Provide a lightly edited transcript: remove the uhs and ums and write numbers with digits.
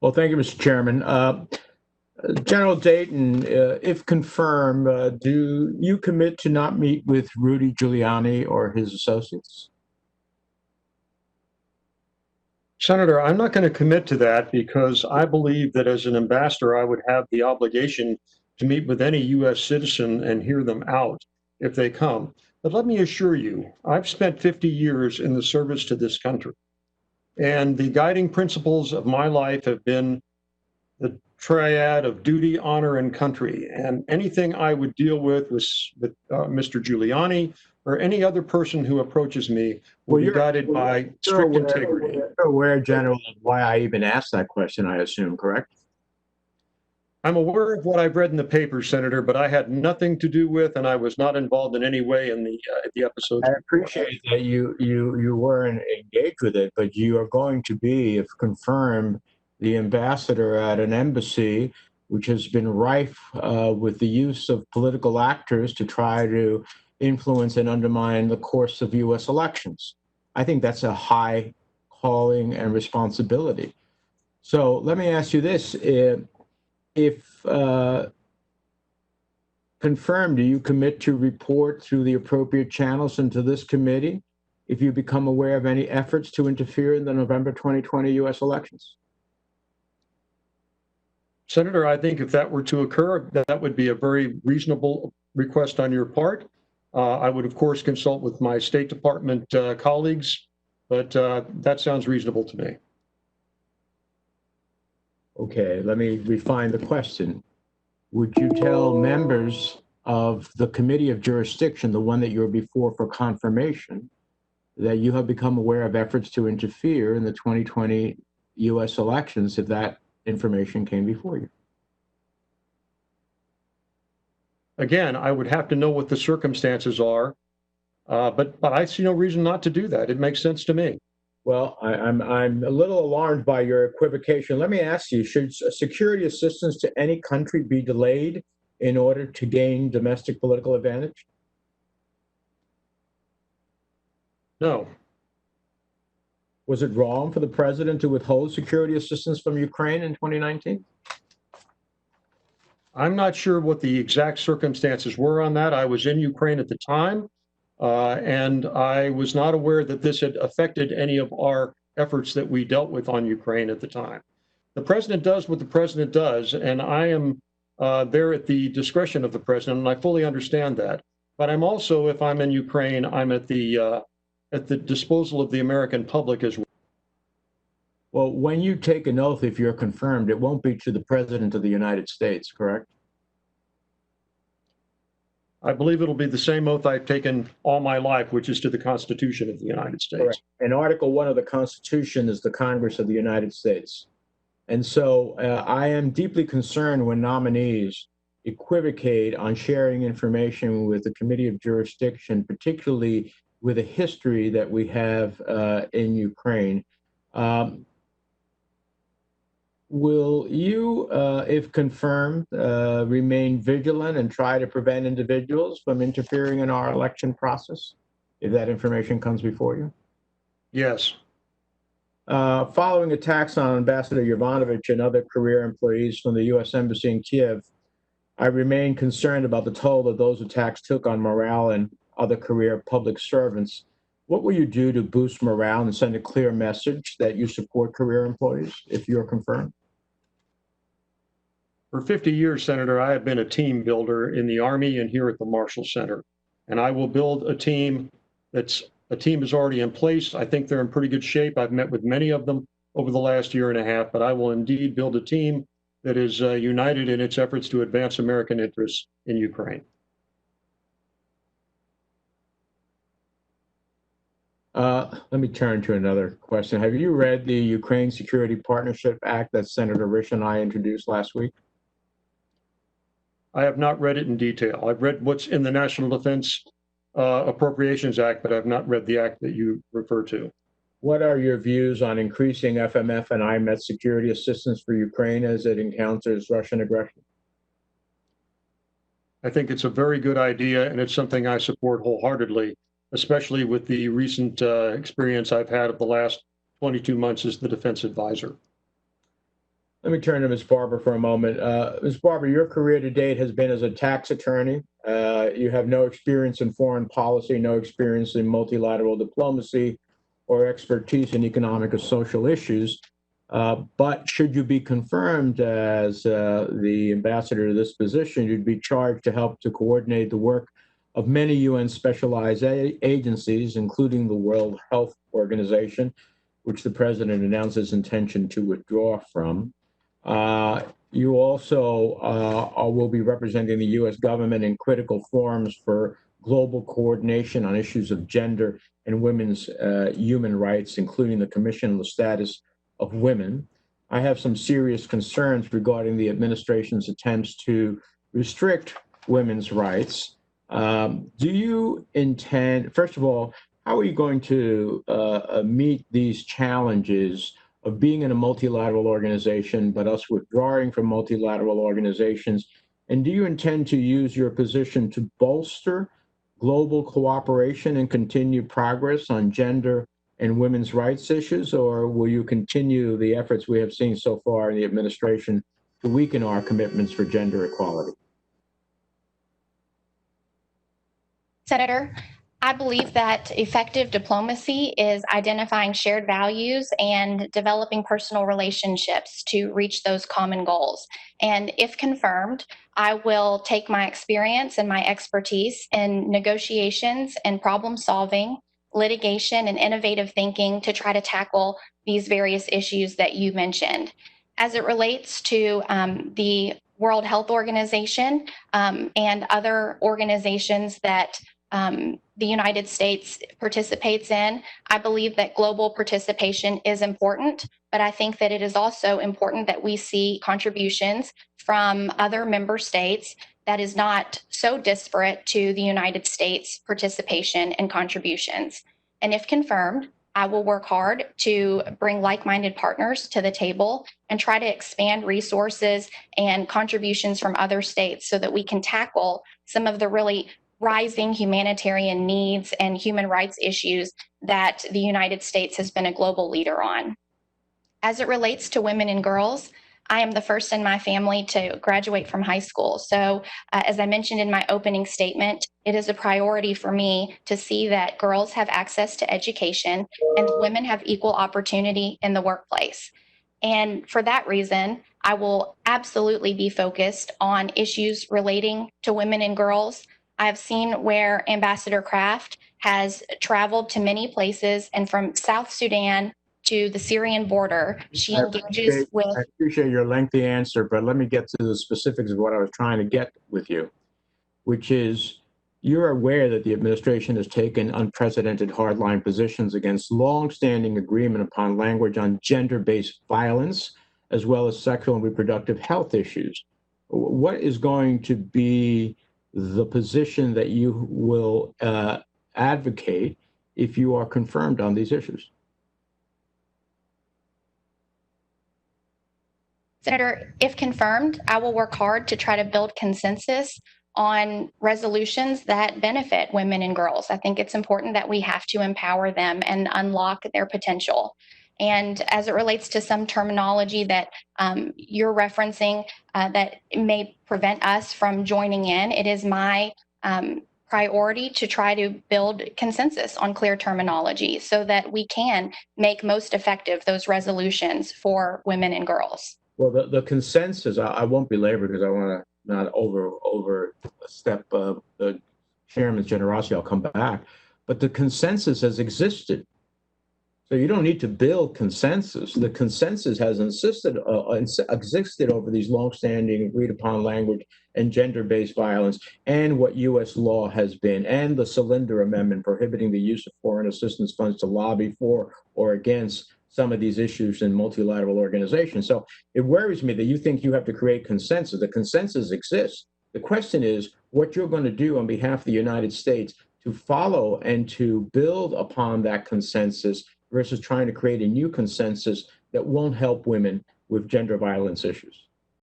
Well, thank you, Mr. Chairman. General Dayton, if confirmed, do you commit to not meet with Rudy Giuliani or his associates? Senator, I'm not going to commit to that because I believe that as an ambassador, I would have the obligation to meet with any U.S. citizen and hear them out if they come. But let me assure you, I've spent 50 years in the service to this country. And the guiding principles of my life have been the triad of duty, honor, and country. And anything I would deal with Mr. Giuliani or any other person who approaches me will be guided by strict integrity. You're aware, General, of why I even asked that question, I assume, correct? I'm aware of what I've read in the paper, Senator, but I had nothing to do with, and I was not involved in any way in the episode. I appreciate that you weren't engaged with it, but you are going to be, if confirmed, the ambassador at an embassy which has been rife with the use of political actors to try to influence and undermine the course of U.S. elections. I think that's a high calling and responsibility. So let me ask you this. If confirmed, do you commit to report through the appropriate channels and to this committee if you become aware of any efforts to interfere in the November 2020 U.S. elections? Senator, I think if that were to occur, that would be a very reasonable request on your part. I would, of course, consult with my State Department colleagues, but that sounds reasonable to me. Okay, let me refine the question. Would you tell members of the Committee of Jurisdiction, the one that you're before for confirmation, that you have become aware of efforts to interfere in the 2020 U.S. elections if that information came before you? Again, I would have to know what the circumstances are, but I see no reason not to do that. It makes sense to me. Well, I'm a little alarmed by your equivocation. Let me ask you, should security assistance to any country be delayed in order to gain domestic political advantage? No. Was it wrong for the president to withhold security assistance from Ukraine in 2019? I'm not sure what the exact circumstances were on that. I was in Ukraine at the time, and I was not aware that this had affected any of our efforts that we dealt with on Ukraine at the time. The president does what the president does, and I am there at the discretion of the president, and I fully understand that. But I'm also, if I'm in Ukraine, I'm at the disposal of the American public as well. Well, when you take an oath, if you're confirmed, it won't be to the President of the United States, correct? I believe it'll be the same oath I've taken all my life, which is to the Constitution of the United States. Correct. And Article 1 of the Constitution is the Congress of the United States. And so I am deeply concerned when nominees equivocate on sharing information with the Committee of Jurisdiction, particularly with a history that we have in Ukraine. Will you, if confirmed, remain vigilant and try to prevent individuals from interfering in our election process if that information comes before you? Yes. Following attacks on Ambassador Yovanovitch and other career employees from the U.S. Embassy in Kiev, I remain concerned about the toll that those attacks took on morale and other career public servants. What will you do to boost morale and send a clear message that you support career employees if you're confirmed? For 50 years, Senator, I have been a team builder in the Army and here at the Marshall Center. And I will build a team is already in place. I think they're in pretty good shape. I've met with many of them over the last year and a half, but I will indeed build a team that is united in its efforts to advance American interests in Ukraine. Let me turn to another question. Have you read the Ukraine Security Partnership Act that Senator Risch and I introduced last week? I have not read it in detail. I've read what's in the National Defense Appropriations Act, but I've not read the act that you refer to. What are your views on increasing FMF and IMET security assistance for Ukraine as it encounters Russian aggression? I think it's a very good idea, and it's something I support wholeheartedly, especially with the recent experience I've had of the last 22 months as the defense advisor. Let me turn to Ms. Barber for a moment. Ms. Barber, your career to date has been as a tax attorney. You have no experience in foreign policy, no experience in multilateral diplomacy, or expertise in economic or social issues. But should you be confirmed as the ambassador to this position, you'd be charged to help to coordinate the work of many UN specialized agencies, including the World Health Organization, which the president announced his intention to withdraw from. You also will be representing the U.S. government in critical forums for global coordination on issues of gender and women's human rights, including the Commission on the Status of Women. I have some serious concerns regarding the administration's attempts to restrict women's rights. Do you intend, first of all, how are you going to meet these challenges of being in a multilateral organization, but us withdrawing from multilateral organizations? And do you intend to use your position to bolster global cooperation and continue progress on gender and women's rights issues, or will you continue the efforts we have seen so far in the administration to weaken our commitments for gender equality? Senator, I believe that effective diplomacy is identifying shared values and developing personal relationships to reach those common goals. And if confirmed, I will take my experience and my expertise in negotiations and problem solving, litigation, and innovative thinking to try to tackle these various issues that you mentioned. As it relates to the World Health Organization and other organizations that the United States participates in, I believe that global participation is important, but I think that it is also important that we see contributions from other member states that is not so disparate to the United States participation and contributions. And if confirmed, I will work hard to bring like-minded partners to the table and try to expand resources and contributions from other states so that we can tackle some of the really rising humanitarian needs and human rights issues that the United States has been a global leader on. As it relates to women and girls, I am the first in my family to graduate from high school. So as I mentioned in my opening statement, it is a priority for me to see that girls have access to education and women have equal opportunity in the workplace. And for that reason, I will absolutely be focused on issues relating to women and girls. I've seen where Ambassador Kraft has traveled to many places, and from South Sudan to the Syrian border, she engages with... I appreciate your lengthy answer, but let me get to the specifics of what I was trying to get with you, which is you're aware that the administration has taken unprecedented hardline positions against longstanding agreement upon language on gender-based violence, as well as sexual and reproductive health issues. What is going to be the position that you will advocate if you are confirmed on these issues? Senator, if confirmed, I will work hard to try to build consensus on resolutions that benefit women and girls. I think it's important that we have to empower them and unlock their potential. And as it relates to some terminology that you're referencing that may prevent us from joining in, it is my priority to try to build consensus on clear terminology so that we can make most effective those resolutions for women and girls. Well, the consensus, I won't belabor because I want to not overstep the chairman's generosity. I'll come back. But the consensus has existed. So you don't need to build consensus. The consensus has existed over these longstanding agreed upon language and gender-based violence and what U.S. law has been, and the Cylinder Amendment prohibiting the use of foreign assistance funds to lobby for or against some of these issues in multilateral organizations. So it worries me that you think you have to create consensus. The consensus exists. The question is what you're going to do on behalf of the United States to follow and to build upon that consensus versus trying to create a new consensus that won't help women with gender violence issues.